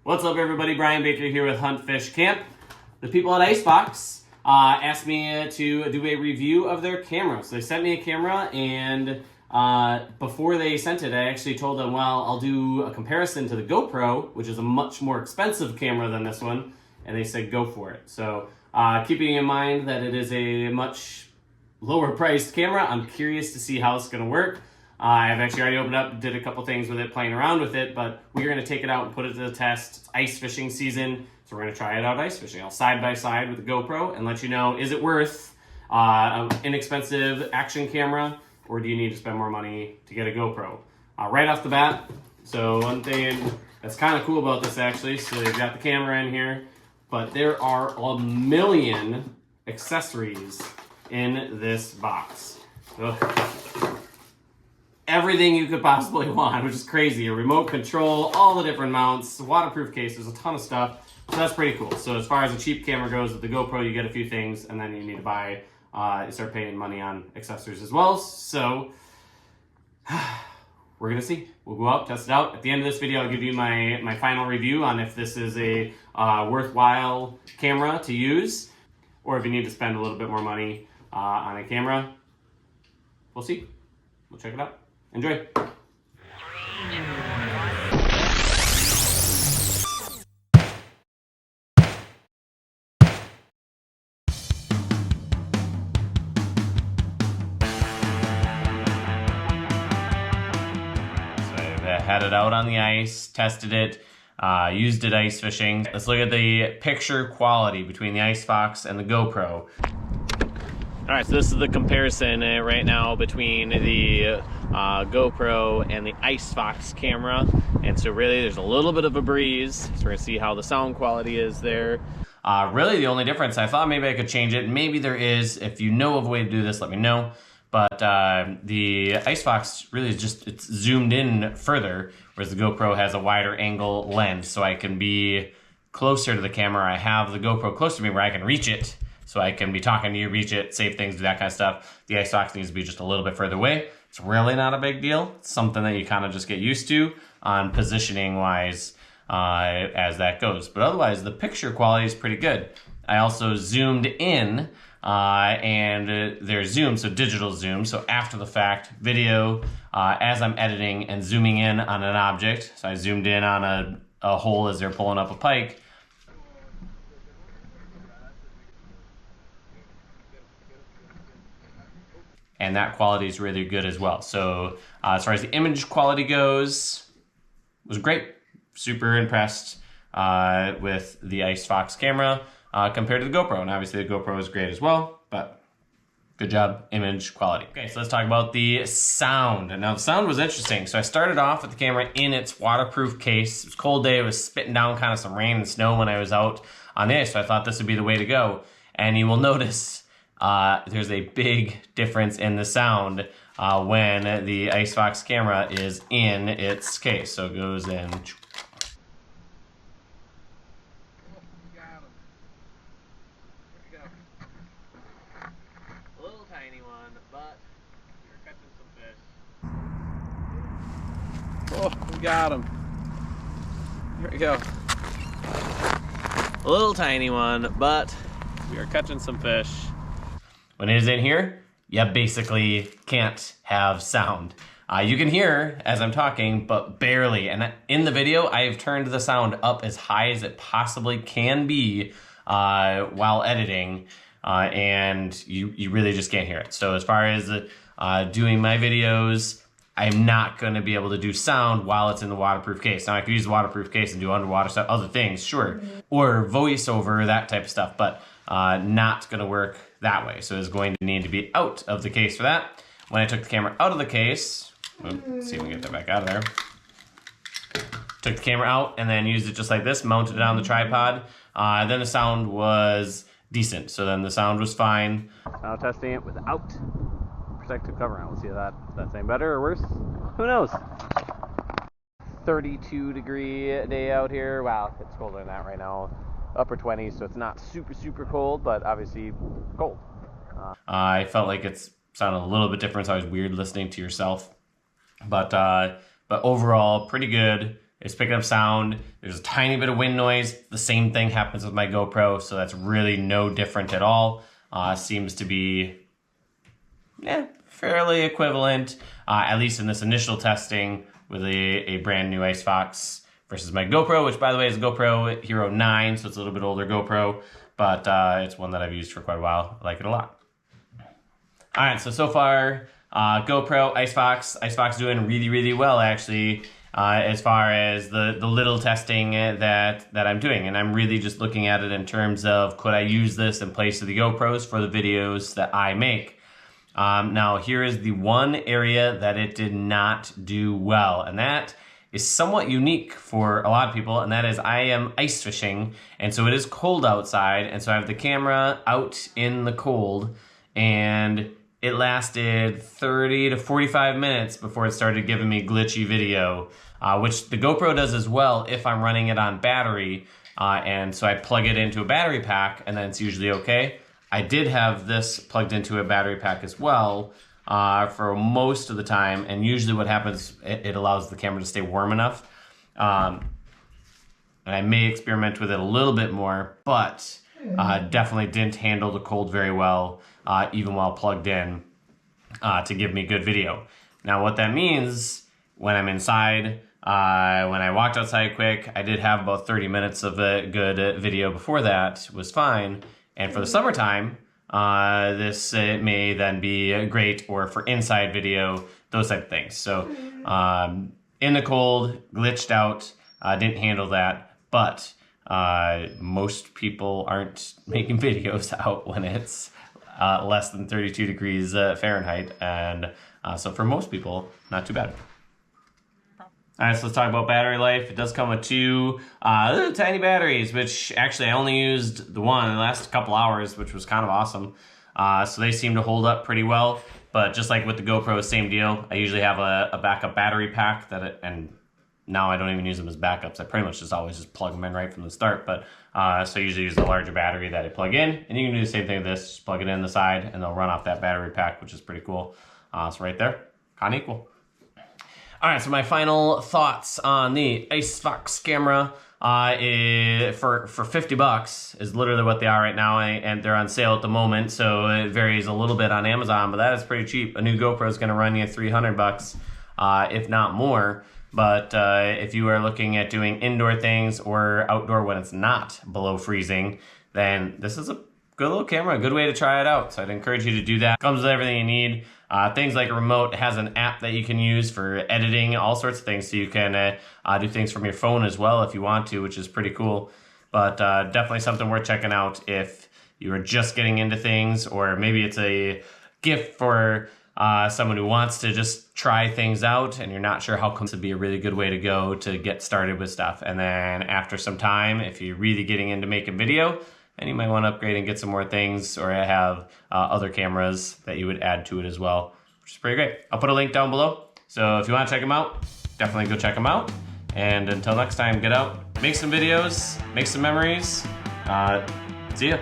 What's up, everybody? Brian Baker here with Hunt Fish Camp. The people at ICEFOX asked me to do a review of their camera. So they sent me a camera, and before they sent it, I actually told them, well, I'll do a comparison to the GoPro, which is a much more expensive camera than this one, and they said go for it. So keeping in mind that it is a much lower priced camera, I'm curious to see how it's going to work. I've actually already opened up, did a couple things with it, playing around with it, but we're going to take it out and put it to the test. It's ice fishing season, so we're going to try it out ice fishing. I'll side by side with the GoPro and let you know, is it worth an inexpensive action camera, or do you need to spend more money to get a GoPro? Right off the bat, so one thing that's kind of cool about this actually, so they've got the camera in here, but there are a million accessories in this box. So, everything you could possibly want, which is crazy. A remote control, all the different mounts, waterproof cases, a ton of stuff. So that's pretty cool. So as far as a cheap camera goes, with the GoPro, you get a few things, and then you need to buy, you start paying money on accessories as well. So we're gonna see. We'll go out, test it out. At the end of this video, I'll give you my final review on if this is a worthwhile camera to use, or if you need to spend a little bit more money on a camera. We'll see. We'll check it out. Enjoy. So I've had it out on the ice, tested it, used it ice fishing. Let's look at the picture quality between the ICEFOX and the GoPro. All right, so this is the comparison right now between the GoPro and the ICEFOX camera. And so really there's a little bit of a breeze. So we're gonna see how the sound quality is there. Really the only difference, I thought maybe I could change it. Maybe there is. If you know of a way to do this, let me know. But the ICEFOX really is just, it's zoomed in further, whereas the GoPro has a wider angle lens. So I can be closer to the camera. I have the GoPro close to me where I can reach it. So I can be talking to you, reach it, save things, do that kind of stuff. The ICEFOX needs to be just a little bit further away. It's really not a big deal. It's something that you kind of just get used to on positioning wise as that goes. But otherwise, the picture quality is pretty good. I also zoomed in and there's zoom, so digital zoom. So after the fact, video as I'm editing and zooming in on an object. So I zoomed in on a hole as they're pulling up a pike. And that quality is really good as well. So as far as the image quality goes, it was great. Super impressed with the ICEFOX camera compared to the GoPro. And obviously the GoPro is great as well, but good job, image quality. Okay, so let's talk about the sound. And now the sound was interesting. So I started off with the camera in its waterproof case. It was a cold day, it was spitting down kind of some rain and snow when I was out on the ice, so I thought this would be the way to go. And you will notice there's a big difference in the sound when the ICEFOX camera is in its case. So it goes in. A little tiny one, but we're catching some fish. Oh, we got him. Here we go. A little tiny one, but we are catching some fish. When it is in here, you basically can't have sound. You can hear as I'm talking, but barely. And in the video, I have turned the sound up as high as it possibly can be while editing, and you really just can't hear it. So as far as doing my videos, I'm not going to be able to do sound while it's in the waterproof case. Now I could use the waterproof case and do underwater stuff, other things, sure, or voiceover, that type of stuff, but not going to work that way. So it's going to need to be out of the case for that. When I took the camera out of the case, let's see if we can get that back out of there. Took the camera out and then used it just like this, mounted it on the tripod. Then the sound was decent. So then the sound was fine. Now testing it without protective cover on. We'll see if that's any better or worse. Who knows? 32 degree day out here. Wow, it's colder than that right now. Upper 20s, so it's not super cold, but obviously cold. I felt like it sounded a little bit different, so it was weird listening to yourself. But overall, pretty good. It's picking up sound. There's a tiny bit of wind noise. The same thing happens with my GoPro, so that's really no different at all. Seems to be fairly equivalent, at least in this initial testing with a brand new ICEFOX versus my GoPro, which by the way is a GoPro Hero 9, so it's a little bit older GoPro, but it's one that I've used for quite a while. I like it a lot. All right, so far, GoPro, ICEFOX doing really well actually, as far as the little testing that I'm doing. And I'm really just looking at it in terms of, could I use this in place of the GoPros for the videos that I make? Now here is the one area that it did not do well, and that is somewhat unique for a lot of people, and that is I am ice fishing, and so it is cold outside, and so I have the camera out in the cold, and it lasted 30 to 45 minutes before it started giving me glitchy video, which the GoPro does as well if I'm running it on battery, and so I plug it into a battery pack, and then it's usually okay. I did have this plugged into a battery pack as well for most of the time, and usually what happens, it allows the camera to stay warm enough. And I may experiment with it a little bit more, but definitely didn't handle the cold very well, even while plugged in, to give me good video. Now what that means, when I'm inside, when I walked outside quick, I did have about 30 minutes of a good video before that, was fine. And for the summertime, this may then be great, or for inside video, those type of things. So in the cold, glitched out, didn't handle that, but most people aren't making videos out when it's less than 32 degrees Fahrenheit, and so for most people, not too bad. All right, so let's talk about battery life. It does come with two little tiny batteries, which actually I only used the one in the last couple hours, which was kind of awesome. So they seem to hold up pretty well, but just like with the GoPro, same deal. I usually have a backup battery pack and now I don't even use them as backups. I pretty much just always just plug them in right from the start, but so I usually use the larger battery that I plug in, and you can do the same thing with this, just plug it in the side and they'll run off that battery pack, which is pretty cool. So right there, kind of equal. All right, so my final thoughts on the ICEFOX camera is for $50 is literally what they are right now, and they're on sale at the moment, so it varies a little bit on Amazon, but that is pretty cheap. A new GoPro is going to run you $300, if not more. But if you are looking at doing indoor things or outdoor when it's not below freezing, then this is a good little camera, a good way to try it out. So I'd encourage you to do that. Comes with everything you need. Things like a remote. It has an app that you can use for editing, all sorts of things. So you can do things from your phone as well if you want to, which is pretty cool. But definitely something worth checking out if you are just getting into things, or maybe it's a gift for someone who wants to just try things out and you're not sure how this would be a really good way to go to get started with stuff. And then after some time, if you're really getting into making video, then you might want to upgrade and get some more things, or have other cameras that you would add to it as well, which is pretty great. I'll put a link down below. So if you want to check them out, definitely go check them out. And until next time, get out, make some videos, make some memories. See ya.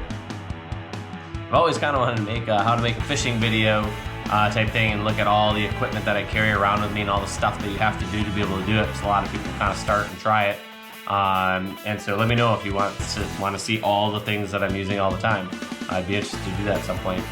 I've always kind of wanted to make how to make a fishing video type thing, and look at all the equipment that I carry around with me and all the stuff that you have to do to be able to do it, because a lot of people kind of start and try it. And so let me know if you want to see all the things that I'm using all the time. I'd be interested to do that at some point.